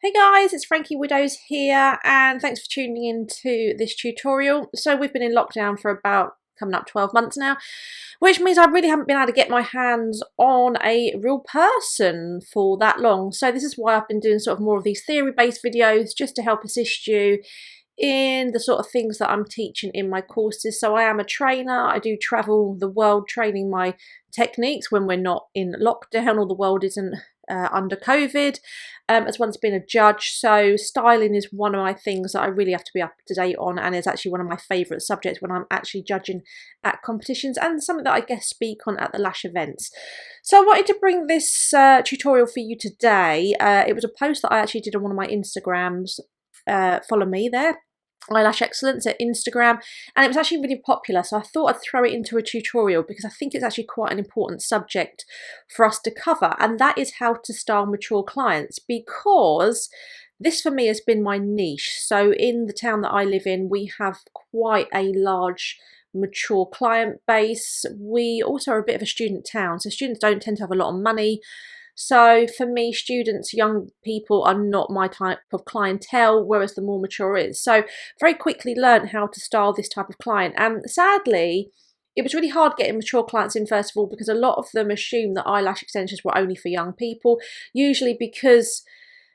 Hey guys, it's Frankie Widows here, and thanks for tuning in to this tutorial. So we've been in lockdown for about coming up 12 months now, which means I really haven't been able to get my hands on a real person for that long. So this is why I've been doing sort of more of these theory-based videos just to help assist you in the sort of things that I'm teaching in my courses. So I am a trainer. I do travel the world training my techniques when we're not in lockdown or the world isn't under COVID, as well as being a judge. So styling is one of my things that I really have to be up to date on, and is actually one of my favourite subjects when I'm actually judging at competitions, and something that I guest speak on at the Lash events. So I wanted to bring this tutorial for you today. It was a post that I actually did on one of my Instagrams. Follow me there, Eyelash Excellence at Instagram, and it was actually really popular, so I thought I'd throw it into a tutorial because I think it's actually quite an important subject for us to cover, and that is how to style mature clients, because this for me has been my niche. So in the town that I live in, we have quite a large mature client base. We also are a bit of a student town, so students don't tend to have a lot of money. So for me, students, young people are not my type of clientele, whereas the more mature is. So very quickly learned how to style this type of client. And sadly, it was really hard getting mature clients in, first of all, because a lot of them assume that eyelash extensions were only for young people, usually because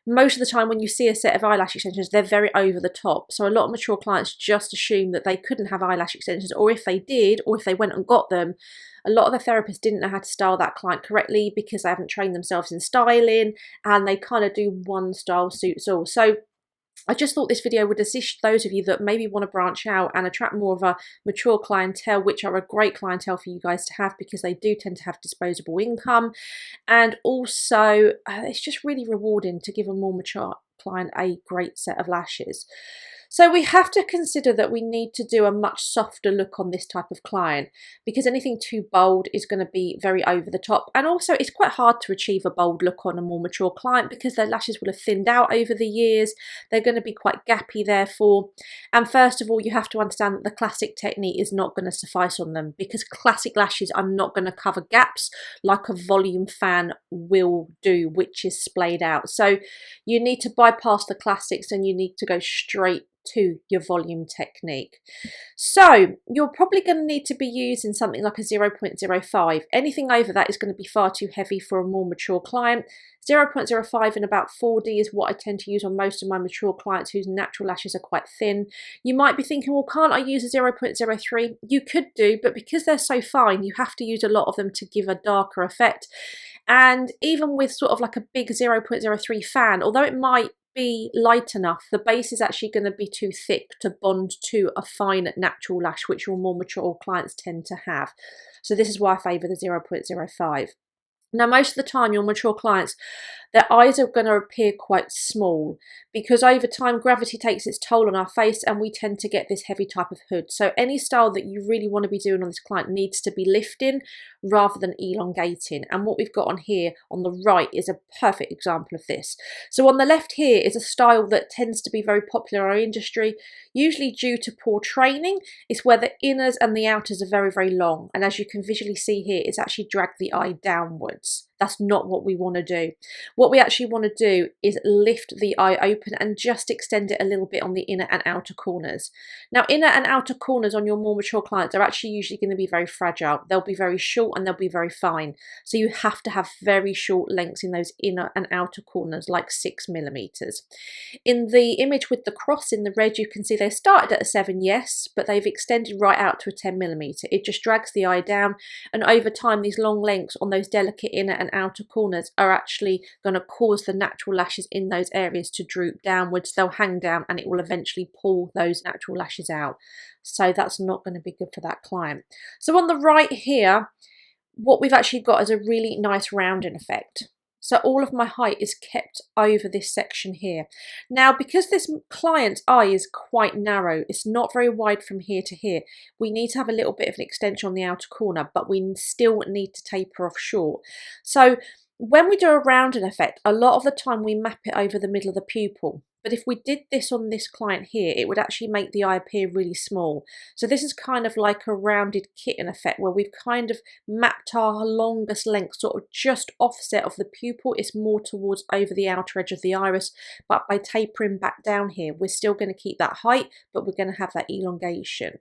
most of the time when you see a set of eyelash extensions, they're very over the top. So a lot of mature clients just assume that they couldn't have eyelash extensions, or if they did, or if they went and got them, a lot of the therapists didn't know how to style that client correctly because they haven't trained themselves in styling, and they kind of do one style suits all. So I just thought this video would assist those of you that maybe want to branch out and attract more of a mature clientele, which are a great clientele for you guys to have because they do tend to have disposable income. And also, it's just really rewarding to give a more mature client a great set of lashes. So we have to consider that we need to do a much softer look on this type of client, because anything too bold is going to be very over the top. And also it's quite hard to achieve a bold look on a more mature client because their lashes will have thinned out over the years. They're going to be quite gappy therefore. And first of all, you have to understand that the classic technique is not going to suffice on them, because classic lashes are not going to cover gaps like a volume fan will do, which is splayed out. So you need to bypass the classics and you need to go straight to your volume technique. So you're probably going to need to be using something like a 0.05. Anything over that is going to be far too heavy for a more mature client. 0.05 and about 4D is what I tend to use on most of my mature clients whose natural lashes are quite thin. You might be thinking, well, can't I use a 0.03? You could do, but because they're so fine, you have to use a lot of them to give a darker effect. And even with sort of like a big 0.03 fan, although it might be light enough, the base is actually going to be too thick to bond to a fine natural lash, which your more mature clients tend to have. So this is why I favour the 0.05. Now, most of the time, your mature clients, their eyes are going to appear quite small because over time, gravity takes its toll on our face and we tend to get this heavy type of hood. So any style that you really want to be doing on this client needs to be lifting rather than elongating. And what we've got on here on the right is a perfect example of this. So on the left here is a style that tends to be very popular in our industry, usually due to poor training. It's where the inners and the outers are very, very long. And as you can visually see here, it's actually dragged the eye downwards. That's not what we want to do. What we actually want to do is lift the eye open and just extend it a little bit on the inner and outer corners. Now, inner and outer corners on your more mature clients are actually usually going to be very fragile. They'll be very short and they'll be very fine. So you have to have very short lengths in those inner and outer corners, like 6mm. In the image with the cross in the red, you can see they started at a 7, yes, but they've extended right out to a 10mm. It just drags the eye down, and over time, these long lengths on those delicate inner and outer corners are actually going to cause the natural lashes in those areas to droop downwards. They'll hang down and it will eventually pull those natural lashes out. So that's not going to be good for that client. So on the right here, what we've actually got is a really nice rounding effect. So all of my height is kept over this section here. Now, because this client's eye is quite narrow, it's not very wide from here to here, we need to have a little bit of an extension on the outer corner, but we still need to taper off short. So when we do a rounding effect, a lot of the time we map it over the middle of the pupil, But if we did this on this client here, it would actually make the eye appear really small. So this is kind of like a rounded kitten effect where we've kind of mapped our longest length sort of just offset of the pupil. It's more towards over the outer edge of the iris, but by tapering back down here, we're still going to keep that height, but we're going to have that elongation.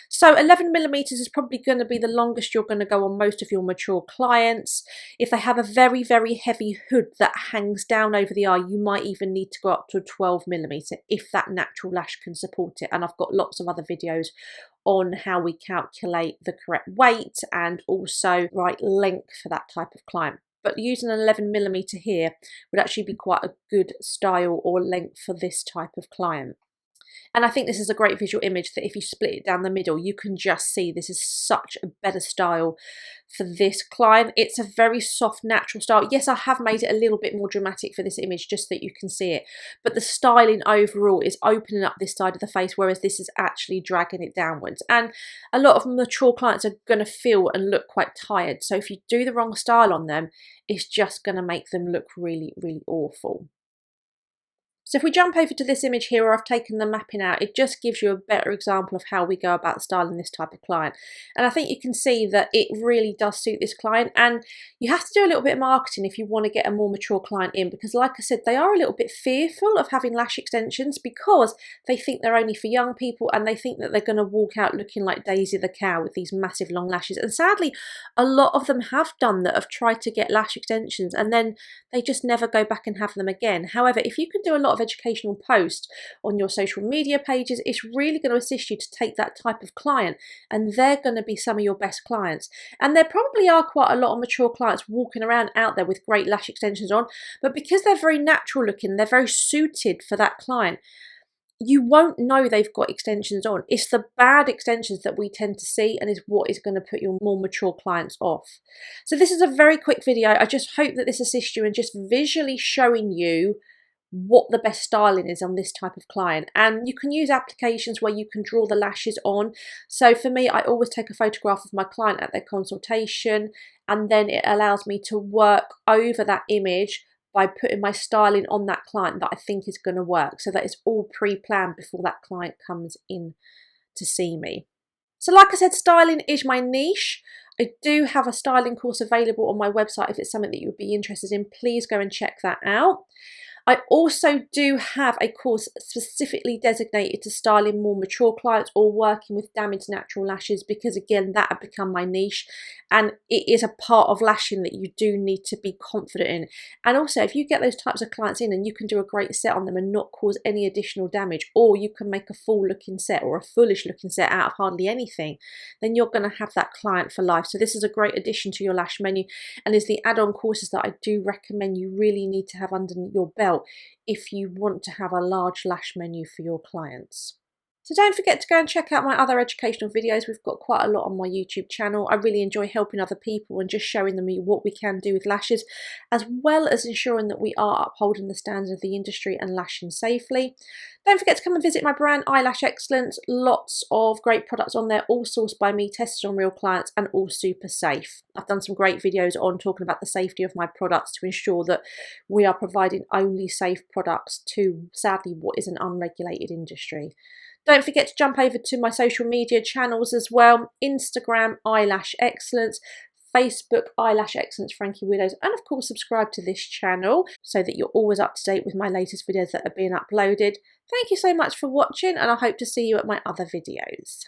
So 11mm is probably going to be the longest you're going to go on most of your mature clients. If they have a very, very heavy hood that hangs down over the eye, you might even need to go up to 12mm if that natural lash can support it. And I've got lots of other videos on how we calculate the correct weight and also right length for that type of client. But using an 11mm here would actually be quite a good style or length for this type of client. And I think this is a great visual image that if you split it down the middle, you can just see this is such a better style for this client. It's a very soft, natural style. Yes, I have made it a little bit more dramatic for this image just so that you can see it. But the styling overall is opening up this side of the face, whereas this is actually dragging it downwards. And a lot of mature clients are going to feel and look quite tired. So if you do the wrong style on them, it's just going to make them look really, really awful. So if we jump over to this image here where I've taken the mapping out, it just gives you a better example of how we go about styling this type of client. And I think you can see that it really does suit this client, and you have to do a little bit of marketing if you want to get a more mature client in, because like I said, they are a little bit fearful of having lash extensions because they think they're only for young people and they think that they're going to walk out looking like Daisy the cow with these massive long lashes. And sadly, a lot of them have done that, have tried to get lash extensions and then they just never go back and have them again. However, if you can do a lot of educational posts on your social media pages, it's really going to assist you to take that type of client, and they're going to be some of your best clients. And there probably are quite a lot of mature clients walking around out there with great lash extensions on, but because they're very natural looking, they're very suited for that client, you won't know they've got extensions on. It's the bad extensions that we tend to see and is what is going to put your more mature clients off. So this is a very quick video. I just hope that this assists you in just visually showing you what the best styling is on this type of client. And you can use applications where you can draw the lashes on. So for me, I always take a photograph of my client at their consultation, and then it allows me to work over that image by putting my styling on that client that I think is going to work, so that it's all pre-planned before that client comes in to see me. So like I said, styling is my niche. I do have a styling course available on my website. If it's something that you would be interested in, please go and check that out. I also do have a course specifically designated to styling more mature clients or working with damaged natural lashes, because again, that had become my niche and it is a part of lashing that you do need to be confident in. And also, if you get those types of clients in and you can do a great set on them and not cause any additional damage, or you can make a full looking set or a foolish looking set out of hardly anything, then you're going to have that client for life. So this is a great addition to your lash menu and is the add-on courses that I do recommend you really need to have under your belt if you want to have a large lash menu for your clients. So don't forget to go and check out my other educational videos. We've got quite a lot on my YouTube channel. I really enjoy helping other people and just showing them what we can do with lashes, as well as ensuring that we are upholding the standards of the industry and lashing safely. Don't forget to come and visit my brand, Eyelash Excellence. Lots of great products on there, all sourced by me, tested on real clients, and all super safe. I've done some great videos on talking about the safety of my products to ensure that we are providing only safe products to, sadly, what is an unregulated industry. Don't forget to jump over to my social media channels as well. Instagram, Eyelash Excellence. Facebook, Eyelash Excellence Frankie Widows, and of course subscribe to this channel so that you're always up to date with my latest videos that are being uploaded. Thank you so much for watching, and I hope to see you at my other videos.